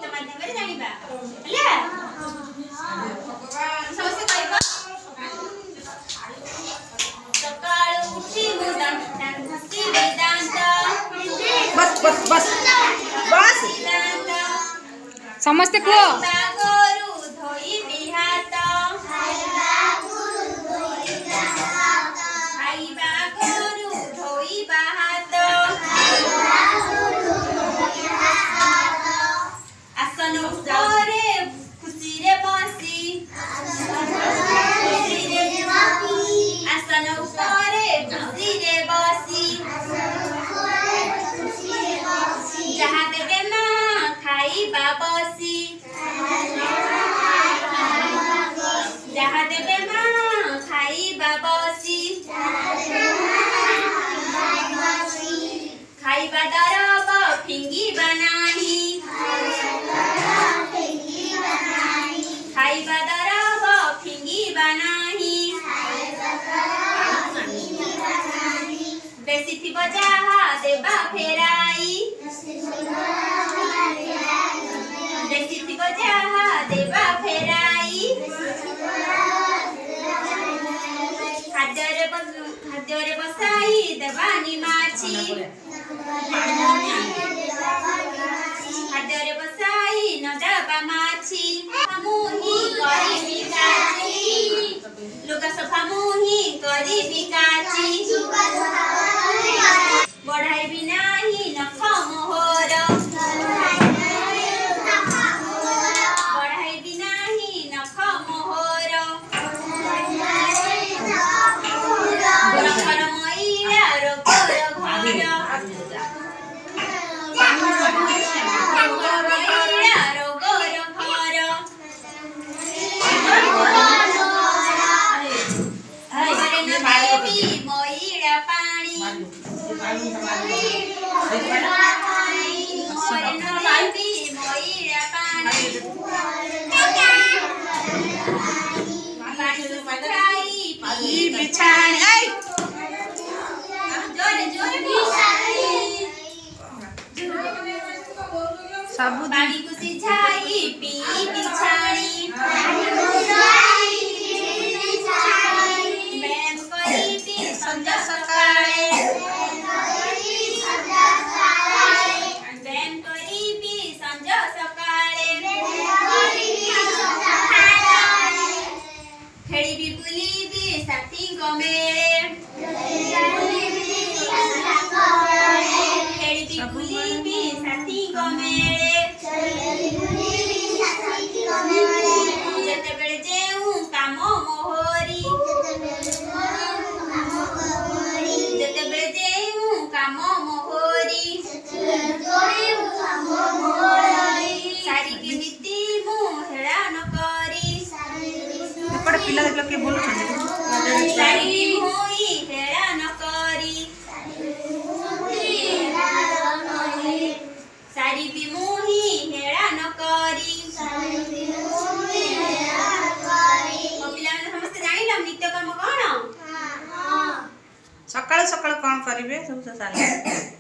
गीत माध्यम रे जानिबा हला समस्त कहबा सकाळ उठी मुंडा हसी वेदांत बस बस बस बस समस्त को गोरु धोई बिहात खाइबा गोरु धोई बाहात आसन उपरे खुशी रे बसी आसन उपरे खुशी रे बसी जहाँ देवे माँ खाइबा बसी जहाँ देवे माँ खाइबा बसी खाइबा दरब फिंगिबा नाही खाइबा दरब फिंगिबा नाही बेसी थी बजाहा देबा फेराई बेसी थी बजाहा देबा फेराई खाद्ୟରେ बसाई देवानी माछी खाद्ୟରେ बसाई न देबा माछी मुही करी बिकाची लुगा सफा मुही करी बिकाची बढ़ाई भी नाही नख मोहर बढ़ाई भी नाही नख मोहर घर मैया रोगर घर मैया रोगर घर घरे न देवी मैया पानी घरे न देवी मैया पानी पानी बिछाई जोरे जोरे सब पानी को सिझाई पी बिछाई बैम करी पी संजा सकाळे बैम करी पी संजा सकाळे खेड़ी भी बुली भी साथी को मेरे खेड़ी भी बुली भी साथी को मेरे जते बेले जेऊ काम मोहरी जते बेले जेऊ काम मोहरी सारी की नीति मु हेड़ा न करी बड़ पिला देख के बोलु सारी की मुई हेड़ा न करी सारी भी मुही हेड़ा न करी पिला समस्त जानिल नित्य कर्म कौन सकाळ सकाळ कोन करिवे सब साले